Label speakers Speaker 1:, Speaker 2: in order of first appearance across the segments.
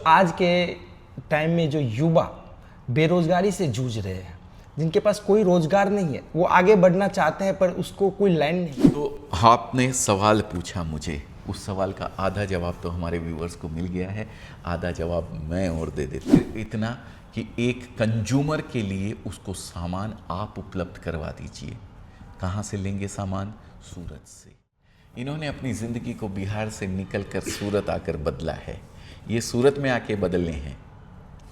Speaker 1: आज के टाइम में जो युवा बेरोजगारी से जूझ रहे हैं, जिनके पास कोई रोजगार नहीं है, वो आगे बढ़ना चाहते हैं पर उसको कोई लाइन नहीं।
Speaker 2: तो आपने सवाल पूछा मुझे, उस सवाल का आधा जवाब तो हमारे व्यूअर्स को मिल गया है, आधा जवाब मैं और दे देता हूं। इतना कि एक कंज्यूमर के लिए उसको सामान आप उपलब्ध करवा दीजिए। कहाँ से लेंगे सामान? सूरत से। इन्होंने अपनी ज़िंदगी को बिहार से निकल कर सूरत आकर बदला है। ये सूरत में आके बदलने हैं,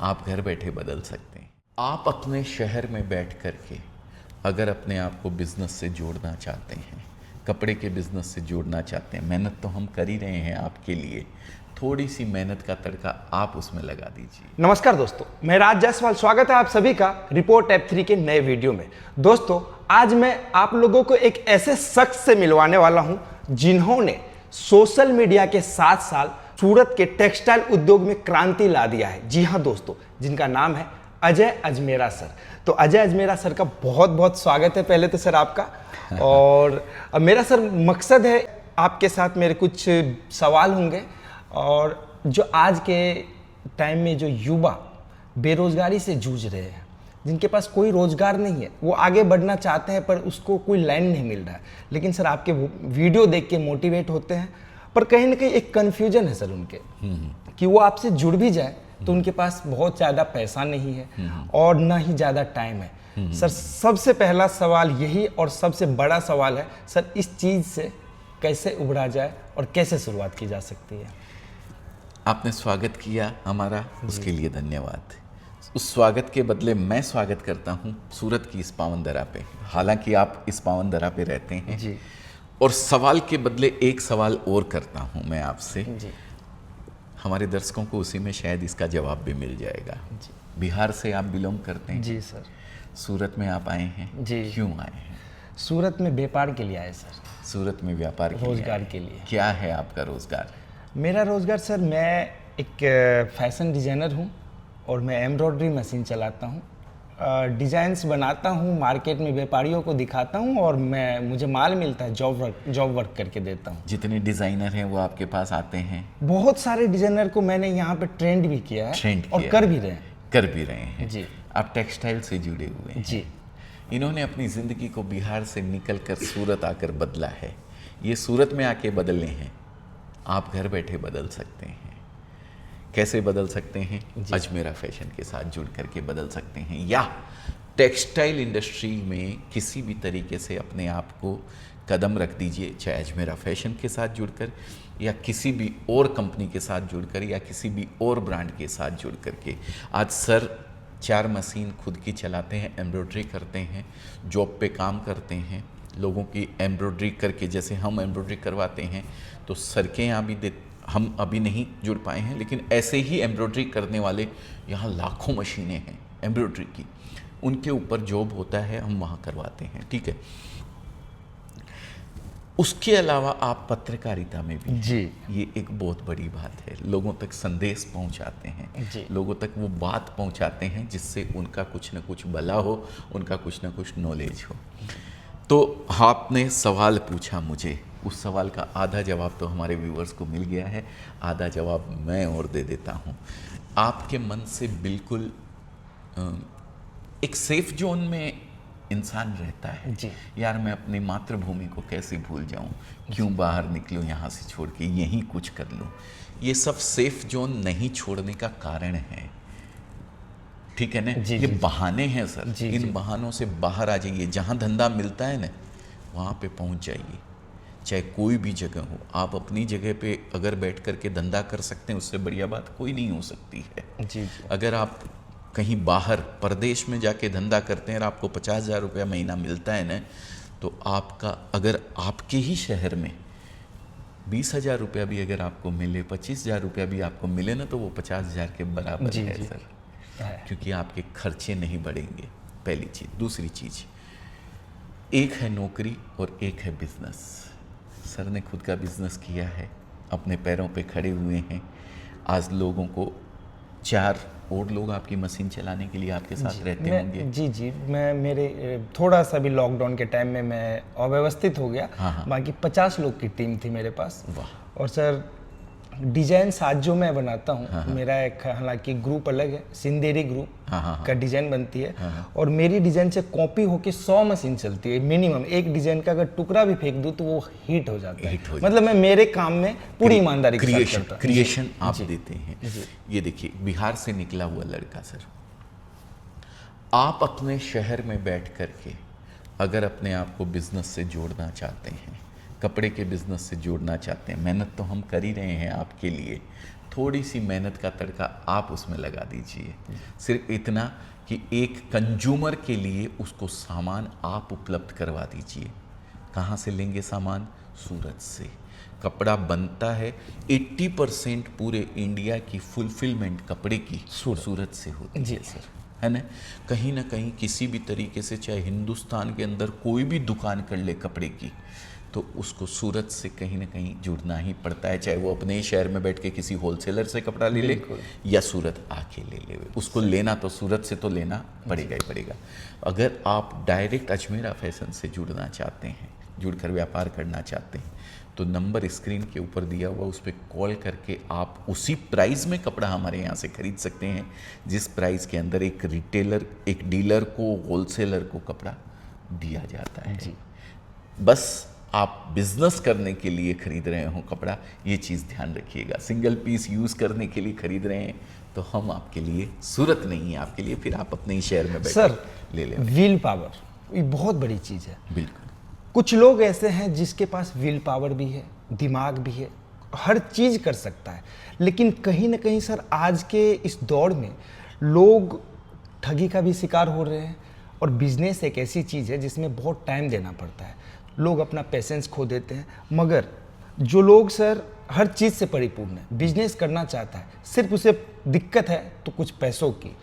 Speaker 2: आप घर बैठे बदल सकते हैं। आप अपने शहर में बैठ कर के अगर अपने आप को बिज़नेस से जोड़ना चाहते हैं, कपड़े के बिज़नेस से जोड़ना चाहते हैं, मेहनत तो हम कर ही रहे हैं आपके लिए, थोड़ी सी मेहनत का तड़का आप उसमें लगा दीजिए।
Speaker 1: नमस्कार दोस्तों, मैं राज जायसवाल, स्वागत है आप सभी का रिपोर्ट F3 के नए वीडियो में। दोस्तों, आज मैं आप लोगों को एक ऐसे शख्स से मिलवाने वाला हूं जिन्होंने सोशल मीडिया के साथ साथ सूरत के टेक्सटाइल उद्योग में क्रांति ला दिया है। जी हाँ दोस्तों, जिनका नाम है अजय अजमेरा सर। तो अजय अजमेरा सर का बहुत बहुत स्वागत है पहले तो सर आपका। और मेरा सर मकसद है, आपके साथ मेरे कुछ सवाल होंगे, और जो आज के टाइम में जो युवा बेरोजगारी से जूझ रहे हैं, जिनके पास कोई रोजगार नहीं है, वो आगे बढ़ना चाहते हैं पर उसको कोई लाइन नहीं मिल रहा है। लेकिन सर आपके वीडियो देख के मोटिवेट होते हैं, पर कहीं ना कहीं एक कन्फ्यूजन है सर उनके कि वो आपसे जुड़ भी जाए तो उनके पास बहुत ज़्यादा पैसा नहीं है और ना ही ज़्यादा टाइम है। सर सबसे पहला सवाल यही और सबसे बड़ा सवाल है सर, इस चीज़ से कैसे उभरा जाए और कैसे शुरुआत की जा सकती है?
Speaker 2: आपने स्वागत किया हमारा, उसके लिए धन्यवाद। उस स्वागत के बदले मैं स्वागत करता हूँ सूरत की इस पावन धरा पे। हालांकि आप इस पावन धरा पे रहते हैं
Speaker 1: जी।
Speaker 2: और सवाल के बदले एक सवाल और करता हूँ मैं आपसे
Speaker 1: जी।
Speaker 2: हमारे दर्शकों को उसी में शायद इसका जवाब भी मिल जाएगा। बिहार से आप बिलोंग करते हैं?
Speaker 1: जी सर।
Speaker 2: सूरत में आप आए हैं?
Speaker 1: जी।
Speaker 2: क्यों आए हैं?
Speaker 1: सूरत में व्यापार के लिए आए सर।
Speaker 2: सूरत में व्यापार के लिए?
Speaker 1: रोजगार के लिए।
Speaker 2: क्या है आपका रोजगार?
Speaker 1: मेरा रोजगार सर, मैं एक फैशन डिज़ाइनर हूँ और मैं एम्ब्रॉयडरी मशीन चलाता हूँ। डिज़ाइंस बनाता हूँ, मार्केट में व्यापारियों को दिखाता हूँ और मुझे माल मिलता है, जॉब वर्क करके देता हूँ।
Speaker 2: जितने डिज़ाइनर हैं वो आपके पास आते हैं?
Speaker 1: बहुत सारे डिज़ाइनर को मैंने यहाँ पे ट्रेंड भी किया है और कर भी रहे हैं।
Speaker 2: जी। आप टेक्सटाइल से जुड़े हुए हैं।
Speaker 1: जी।
Speaker 2: इन्होंने अपनी ज़िंदगी को बिहार से निकल कर सूरत आकर बदला है। ये सूरत में आके बदलने हैं, आप घर बैठे बदल सकते हैं। कैसे बदल सकते हैं? अजमेरा फैशन के साथ जुड़ करके बदल सकते हैं, या टेक्सटाइल इंडस्ट्री में किसी भी तरीके से अपने आप को कदम रख दीजिए, चाहे अजमेरा फैशन के साथ जुड़कर या किसी भी और कंपनी के साथ जुड़कर या किसी भी और ब्रांड के साथ जुड़ करके। आज सर 4 मशीन खुद की चलाते हैं, एम्ब्रॉयडरी करते हैं, जॉब पे काम करते हैं, लोगों की एम्ब्रॉयडरी करके, जैसे हम एम्ब्रॉयडरी करवाते हैं तो सर के यहाँ भी हम अभी नहीं जुड़ पाए हैं, लेकिन ऐसे ही एम्ब्रॉयडरी करने वाले यहाँ लाखों मशीनें हैं एम्ब्रॉयडरी की, उनके ऊपर जॉब होता है, हम वहाँ करवाते हैं। ठीक है। उसके अलावा आप पत्रकारिता में भी
Speaker 1: जी।
Speaker 2: ये एक बहुत बड़ी बात है, लोगों तक संदेश पहुंचाते हैं
Speaker 1: जी।
Speaker 2: लोगों तक वो बात पहुंचाते हैं जिससे उनका कुछ न कुछ भला हो, उनका कुछ न कुछ नॉलेज हो। तो आपने सवाल पूछा मुझे, उस सवाल का आधा जवाब तो हमारे व्यूअर्स को मिल गया है, आधा जवाब मैं और दे देता हूँ। आपके मन से बिल्कुल एक सेफ जोन में इंसान रहता है।
Speaker 1: जी।
Speaker 2: यार मैं अपनी मातृभूमि को कैसे भूल जाऊं, क्यों बाहर निकलूं यहाँ से छोड़ के, यहीं कुछ कर लूं। ये सब सेफ जोन नहीं छोड़ने का कारण है, ठीक है ना? ये बहाने हैं सर। इन बहानों से बाहर आ जाइए। जहाँ धंधा मिलता है ना, वहाँ पे पहुँच जाइए, चाहे कोई भी जगह हो। आप अपनी जगह पे अगर बैठ कर के धंधा कर सकते हैं, उससे बढ़िया बात कोई नहीं हो सकती है।
Speaker 1: जी।
Speaker 2: अगर आप कहीं बाहर परदेश में जाके धंधा करते हैं और आपको 50,000 रुपया महीना मिलता है ना, तो आपका, अगर आपके ही शहर में 20,000 रुपया भी अगर आपको मिले, 25,000 रुपया भी आपको मिले ना, तो वो 50,000 के बराबर है सर, क्योंकि आपके खर्चे नहीं बढ़ेंगे, पहली चीज़। दूसरी चीज़, एक है नौकरी और एक है बिजनेस। सर ने खुद का बिजनेस किया है, अपने पैरों पे खड़े हुए हैं। आज लोगों को 4 और लोग आपकी मशीन चलाने के लिए आपके साथ रहते होंगे।
Speaker 1: जी। मेरे थोड़ा सा भी लॉकडाउन के टाइम में मैं अव्यवस्थित हो गया।
Speaker 2: हाँ।
Speaker 1: बाकी 50 लोग की टीम थी मेरे पास।
Speaker 2: वाह।
Speaker 1: और सर डिजाइन आज जो मैं बनाता हूँ, मेरा एक हालांकि ग्रुप अलग है, सिंदेरी ग्रुप का डिजाइन बनती है, और मेरी डिजाइन से कॉपी होके 100 मशीन चलती है मिनिमम। एक डिजाइन का अगर टुकड़ा भी फेंक दूं तो वो हिट हो जाता है। मतलब मैं मेरे काम में पूरी ईमानदारी के साथ करता हूं।
Speaker 2: क्रिएशन आप देते हैं। ये देखिए, बिहार से निकला हुआ लड़का सर, आप अपने शहर में बैठ करके अगर अपने आप को बिजनेस से जोड़ना चाहते हैं, कपड़े के बिजनेस से जोड़ना चाहते हैं, मेहनत तो हम कर ही रहे हैं आपके लिए, थोड़ी सी मेहनत का तड़का आप उसमें लगा दीजिए। सिर्फ इतना कि एक कंज्यूमर के लिए उसको सामान आप उपलब्ध करवा दीजिए। कहाँ से लेंगे सामान? सूरत से। कपड़ा बनता है 80% पूरे इंडिया की फुलफिलमेंट कपड़े की सूरत से होती है सर, है ना कहीं किसी भी तरीके से, चाहे हिंदुस्तान के अंदर कोई भी दुकान कर ले कपड़े की, तो उसको सूरत से कहीं ना कहीं जुड़ना ही पड़ता है। चाहे वो अपने ही शहर में बैठ के किसी होलसेलर से कपड़ा ले ले या सूरत आके ले ले, उसको लेना तो सूरत से तो लेना पड़ेगा ही पड़ेगा। अगर आप डायरेक्ट अजमेरा फैशन से जुड़ना चाहते हैं, जुड़कर व्यापार करना चाहते हैं, तो नंबर स्क्रीन के ऊपर दिया हुआ उस पर कॉल करके आप उसी प्राइस में कपड़ा हमारे यहाँ से खरीद सकते हैं जिस प्राइस के अंदर एक रिटेलर, एक डीलर को, होलसेलर को कपड़ा दिया जाता है। जी, बस आप बिजनेस करने के लिए खरीद रहे हो कपड़ा, ये चीज़ ध्यान रखिएगा। सिंगल पीस यूज़ करने के लिए खरीद रहे हैं तो हम आपके लिए, सूरत नहीं है आपके लिए, फिर आप अपने ही शहर में बैठ ले लें।
Speaker 1: व्हील पावर ये बहुत बड़ी चीज़ है।
Speaker 2: बिल्कुल।
Speaker 1: कुछ लोग ऐसे हैं जिसके पास व्हील पावर भी है, दिमाग भी है, हर चीज़ कर सकता है, लेकिन कहीं ना कहीं सर आज के इस दौर में लोग ठगी का भी शिकार हो रहे हैं। और बिजनेस एक ऐसी चीज़ है जिसमें बहुत टाइम देना पड़ता है, लोग अपना पेशेंस खो देते हैं। मगर जो लोग सर हर चीज़ से परिपूर्ण है, बिजनेस करना चाहता है, सिर्फ उसे दिक्कत है तो कुछ पैसों की।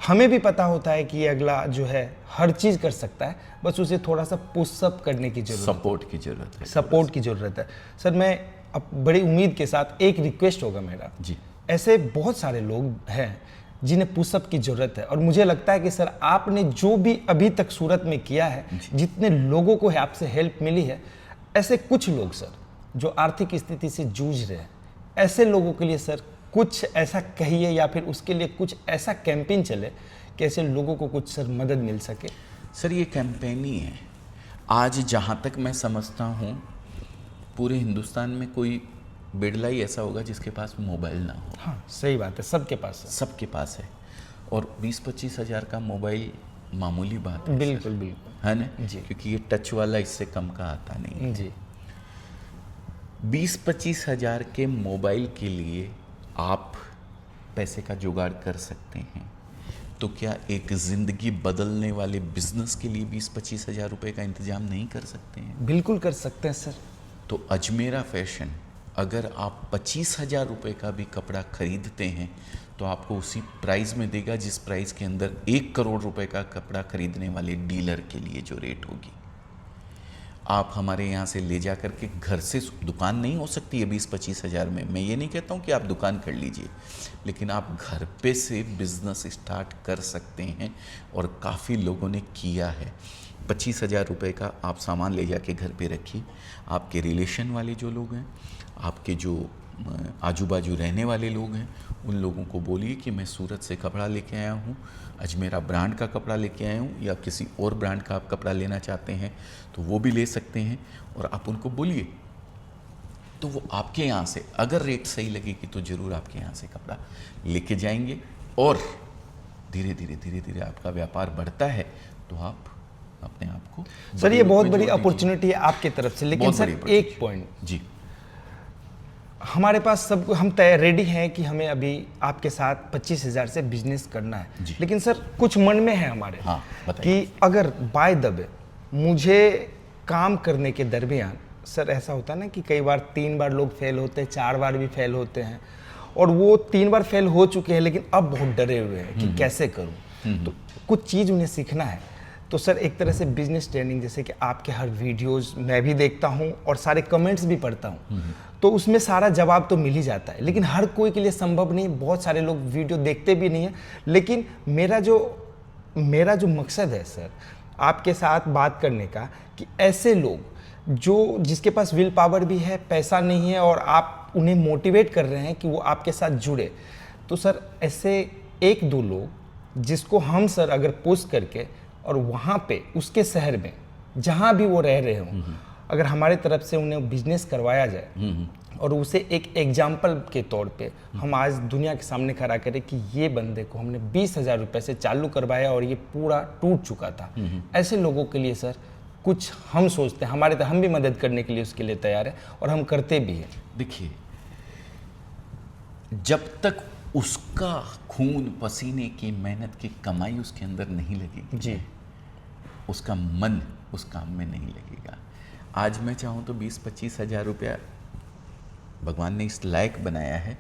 Speaker 1: हमें भी पता होता है कि अगला जो है हर चीज़ कर सकता है, बस उसे थोड़ा सा पुशअप करने की जरूरत,
Speaker 2: सपोर्ट की जरूरत है,
Speaker 1: सपोर्ट की ज़रूरत है। सर मैं अब बड़ी उम्मीद के साथ एक रिक्वेस्ट होगा मेरा
Speaker 2: जी,
Speaker 1: ऐसे बहुत सारे लोग हैं जिन्हें पुशअप की ज़रूरत है, और मुझे लगता है कि सर आपने जो भी अभी तक सूरत में किया है, जितने लोगों को है आपसे हेल्प मिली है, ऐसे कुछ लोग सर जो आर्थिक स्थिति से जूझ रहे हैं, ऐसे लोगों के लिए सर कुछ ऐसा कहिए या फिर उसके लिए कुछ ऐसा कैंपेन चले कि ऐसे लोगों को कुछ सर मदद मिल सके।
Speaker 2: सर ये कैंपेन ही है। आज जहाँ तक मैं समझता हूँ पूरे हिंदुस्तान में कोई बिरला ही ऐसा होगा जिसके पास मोबाइल ना हो।
Speaker 1: हाँ सही बात है, सबके पास है,
Speaker 2: सबके पास है। और 20-25 हज़ार का मोबाइल मामूली बात है।
Speaker 1: बिल्कुल बिल्कुल,
Speaker 2: है ना
Speaker 1: जी,
Speaker 2: क्योंकि ये टच वाला इससे कम का आता नहीं
Speaker 1: जी।
Speaker 2: 20-25 हज़ार के मोबाइल के लिए आप पैसे का जुगाड़ कर सकते हैं, तो क्या एक ज़िंदगी बदलने वाले बिजनेस के लिए 20-25 हज़ार रुपये का इंतजाम नहीं कर सकते हैं?
Speaker 1: बिल्कुल कर सकते हैं सर।
Speaker 2: तो अजमेरा फैशन, अगर आप 25 हज़ार रुपये का भी कपड़ा खरीदते हैं तो आपको उसी प्राइस में देगा जिस प्राइस के अंदर 1 करोड़ रुपए का कपड़ा खरीदने वाले डीलर के लिए जो रेट होगी। आप हमारे यहाँ से ले जा करके घर से, दुकान नहीं हो सकती है 20-25 हज़ार में, मैं ये नहीं कहता हूँ कि आप दुकान कर लीजिए, लेकिन आप घर पे से बिज़नेस स्टार्ट कर सकते हैं और काफ़ी लोगों ने किया है। 25 हज़ार रुपये का आप सामान ले जाके घर पे रखिए, आपके रिलेशन वाले जो लोग हैं, आपके जो आजू बाजू रहने वाले लोग हैं, उन लोगों को बोलिए कि मैं सूरत से कपड़ा लेके आया हूँ, अजमेरा ब्रांड का कपड़ा लेके आया हूँ, या किसी और ब्रांड का आप कपड़ा लेना चाहते हैं तो वो भी ले सकते हैं। और आप उनको बोलिए तो वो आपके यहाँ से, अगर रेट सही लगेगी तो ज़रूर आपके यहाँ से कपड़ा लेके जाएंगे। और धीरे धीरे आपका व्यापार बढ़ता है तो आप अपने आप को,
Speaker 1: सर ये बहुत बड़ी अपॉर्चुनिटी है आपकी तरफ से। लेकिन सर एक पॉइंट
Speaker 2: जी,
Speaker 1: हमारे पास सब, हम तय रेडी हैं कि हमें अभी आपके साथ 25 हज़ार से बिजनेस करना है, लेकिन सर कुछ मन में है हमारे,
Speaker 2: हाँ,
Speaker 1: कि अगर बाय दबे मुझे काम करने के दरमियान, सर ऐसा होता है ना कि कई बार 3 बार लोग फेल होते हैं, 4 बार भी फेल होते हैं, और वो 3 बार फेल हो चुके हैं लेकिन अब बहुत डरे हुए हैं कि कैसे करूं, तो कुछ चीज़ उन्हें सीखना है। तो सर एक तरह से बिजनेस ट्रेनिंग, जैसे कि आपके हर वीडियोस मैं भी देखता हूं और सारे कमेंट्स भी पढ़ता हूं, तो उसमें सारा जवाब तो मिल ही जाता है, लेकिन हर कोई के लिए संभव नहीं, बहुत सारे लोग वीडियो देखते भी नहीं है। लेकिन मेरा जो मकसद है सर आपके साथ बात करने का, कि ऐसे लोग जिसके पास विल पावर भी है, पैसा नहीं है, और आप आप उन्हें मोटिवेट कर रहे हैं कि वो आपके साथ जुड़े। तो सर ऐसे एक दो लोग जिसको हम सर अगर पोस्ट करके और वहाँ पे उसके शहर में जहाँ भी वो रह रहे हों, अगर हमारे तरफ से उन्हें बिजनेस करवाया जाए और उसे एक एग्जाम्पल के तौर पे हम आज दुनिया के सामने खड़ा करें कि ये बंदे को हमने 20,000 रुपये से चालू करवाया और ये पूरा टूट चुका था, ऐसे लोगों के लिए सर कुछ हम सोचते हैं, हमारे तो हम भी मदद करने के लिए उसके लिए तैयार है और हम करते भी हैं।
Speaker 2: देखिए, जब तक उसका खून पसीने की मेहनत की कमाई उसके अंदर नहीं लगेगी
Speaker 1: जी,
Speaker 2: उसका मन उस काम में नहीं लगेगा। आज मैं चाहूँ तो 20-25 हज़ार रुपया भगवान ने इस लायक बनाया है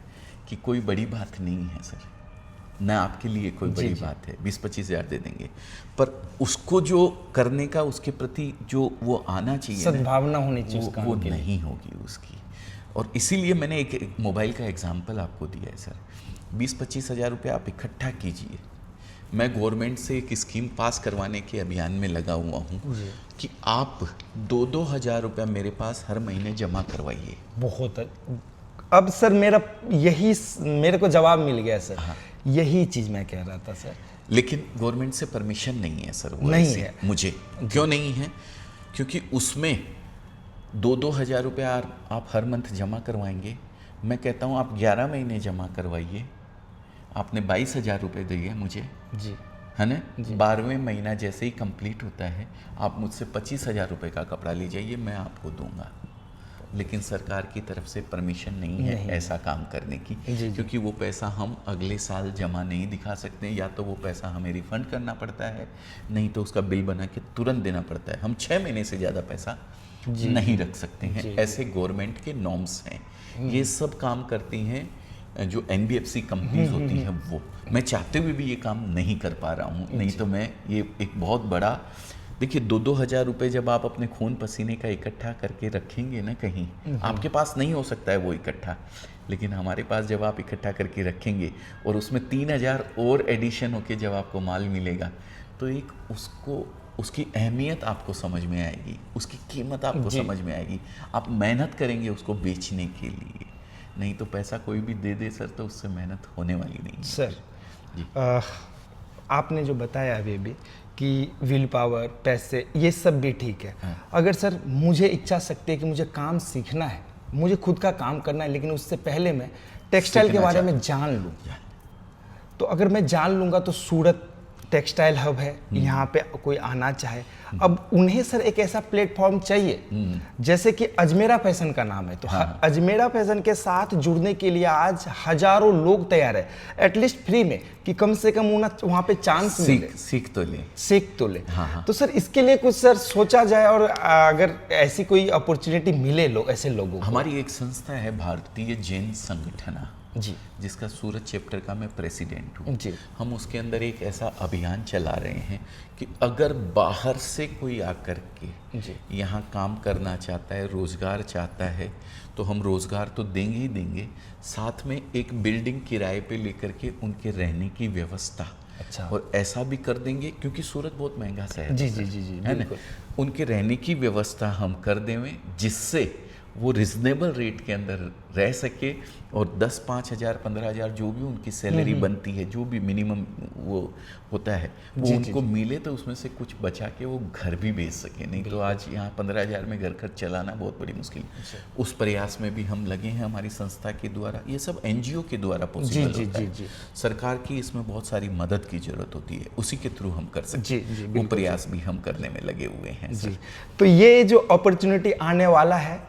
Speaker 2: कि कोई बड़ी बात नहीं है सर, ना आपके लिए कोई बड़ी बात है, 20-25 हज़ार दे देंगे, पर उसको जो करने का उसके प्रति जो वो आना चाहिए,
Speaker 1: सद्भावना होनी चाहिए उस काम
Speaker 2: वो
Speaker 1: के लिए।
Speaker 2: नहीं होगी उसकी। और इसीलिए मैंने एक मोबाइल का एग्जाम्पल आपको दिया है सर। 20-25 हज़ार रुपया आप इकट्ठा कीजिए। मैं गवर्नमेंट से एक स्कीम पास करवाने के अभियान में लगा हुआ हूँ कि आप 2-2 हज़ार रुपया मेरे पास हर महीने जमा करवाइए।
Speaker 1: बहुत अब सर मेरे को जवाब मिल गया सर। यही चीज़ मैं कह रहा था सर।
Speaker 2: लेकिन गवर्नमेंट से परमिशन नहीं है सर, वो
Speaker 1: नहीं
Speaker 2: ऐसे
Speaker 1: है।
Speaker 2: मुझे क्यों नहीं है? क्योंकि उसमें 2-2 हज़ार रुपया आप हर मंथ जमा करवाएंगे। मैं कहता हूँ आप 11 महीने जमा करवाइए। आपने 22 हज़ार रुपये दिए मुझे,
Speaker 1: जी,
Speaker 2: है ना? 12वें महीना जैसे ही कंप्लीट होता है आप मुझसे 25 हज़ार रुपये का कपड़ा ले जाइए, मैं आपको दूंगा। लेकिन सरकार की तरफ से परमिशन नहीं है ऐसा काम करने की, क्योंकि वो पैसा हम अगले साल जमा नहीं दिखा सकते, या तो वो पैसा हमें रिफंड करना पड़ता है, नहीं तो उसका बिल बना के तुरंत देना पड़ता है। हम 6 महीने से ज़्यादा पैसा नहीं रख सकते हैं, ऐसे गवर्नमेंट के नॉर्म्स हैं। ये सब काम करती हैं जो NBFC कंपनीज होती हैं वो। मैं चाहते हुए भी ये काम नहीं कर पा रहा हूँ, नहीं तो मैं ये एक बहुत बड़ा, देखिए 2-2 हज़ार रुपये जब आप अपने खून पसीने का इकट्ठा करके रखेंगे ना कहीं, आपके पास नहीं हो सकता है वो इकट्ठा, लेकिन हमारे पास जब आप इकट्ठा करके रखेंगे और उसमें 3 हज़ार और एडिशन होके जब आपको माल मिलेगा, तो एक उसकी अहमियत आपको समझ में आएगी, उसकी कीमत आपको समझ में आएगी। आप मेहनत करेंगे उसको बेचने के लिए, नहीं तो पैसा कोई भी दे दे सर तो उससे मेहनत होने वाली नहीं
Speaker 1: सर। आपने जो बताया अभी कि विल पावर, पैसे, ये सब भी ठीक है। अगर सर मुझे इच्छा शक्ति है कि मुझे काम सीखना है, मुझे खुद का काम करना है, लेकिन उससे पहले मैं टेक्सटाइल के बारे में जान लूँ, तो अगर मैं जान लूँगा तो सूरत टेक्सटाइल हब है, यहाँ पे कोई आना चाहे, अब उन्हें सर एक ऐसा प्लेटफॉर्म चाहिए जैसे कि अजमेरा फैशन का नाम है, तो अजमेरा फैशन के साथ जुड़ने के लिए आज हजारों लोग तैयार है, एटलीस्ट फ्री में, कि कम से कम उन्हें वहाँ पे चांस मिले, सीख तो ले। तो सर इसके लिए कुछ सर सोचा जाए, और अगर ऐसी कोई अपॉर्चुनिटी मिले ऐसे लोगों को।
Speaker 2: हमारी एक संस्था है भारतीय जैन संगठन
Speaker 1: जी,
Speaker 2: जिसका सूरत चैप्टर का मैं प्रेसिडेंट हूँ।
Speaker 1: जी,
Speaker 2: हम उसके अंदर एक ऐसा अभियान चला रहे हैं कि अगर बाहर से कोई आकर के यहाँ काम करना चाहता है, रोज़गार चाहता है, तो हम रोज़गार तो देंगे ही देंगे, साथ में एक बिल्डिंग किराए पे लेकर के उनके रहने की व्यवस्था,
Speaker 1: अच्छा,
Speaker 2: और ऐसा भी कर देंगे क्योंकि सूरत बहुत महंगा शहर
Speaker 1: जी,
Speaker 2: है,
Speaker 1: जी, जी, जी,
Speaker 2: है ना? उनके रहने की व्यवस्था हम कर देंगे जिससे वो रिजनेबल रेट के अंदर रह सके, और 10-5 हज़ार 15 हज़ार जो भी उनकी सैलरी बनती है, जो भी मिनिमम वो होता है, वो उनको मिले, तो उसमें से कुछ बचा के वो घर भी बेच सके। नहीं तो आज यहाँ 15 हज़ार में घर खर्च चलाना बहुत बड़ी मुश्किल। उस प्रयास में भी हम लगे हैं हमारी संस्था के द्वारा। ये सब NGO के द्वारा पॉसिबल होता है। सरकार की इसमें बहुत सारी मदद की जरूरत होती है, उसी के थ्रू हम कर सकते हैं। वो प्रयास भी हम करने में लगे हुए हैं सर।
Speaker 1: तो ये जो अपॉर्चुनिटी आने वाला है,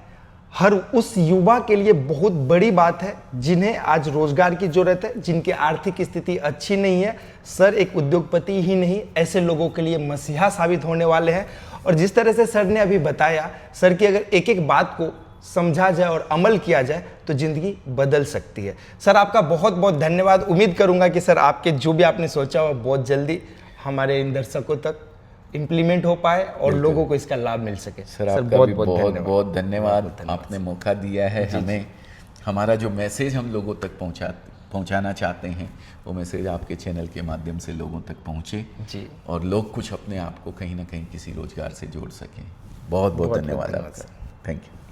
Speaker 1: हर उस युवा के लिए बहुत बड़ी बात है जिन्हें आज रोजगार की जरूरत है, जिनकी आर्थिक स्थिति अच्छी नहीं है। सर एक उद्योगपति ही नहीं, ऐसे लोगों के लिए मसीहा साबित होने वाले हैं। और जिस तरह से सर ने अभी बताया, सर की अगर एक एक बात को समझा जाए और अमल किया जाए तो जिंदगी बदल सकती है। सर आपका बहुत बहुत धन्यवाद। उम्मीद करूंगा कि सर आपके जो भी आपने सोचा हो बहुत जल्दी हमारे इन दर्शकों तक इम्प्लीमेंट हो पाए और लोगों को इसका लाभ मिल सके।
Speaker 2: सर आपका भी बहुत बहुत धन्यवाद। आपने मौका दिया है हमें, हमारा जो मैसेज हम लोगों तक पहुंचाना चाहते हैं वो मैसेज आपके चैनल के माध्यम से लोगों तक पहुंचे जी, और लोग कुछ अपने आप को कहीं ना कहीं किसी रोजगार से जोड़ सकें। बहुत बहुत धन्यवाद आपका। Thank you.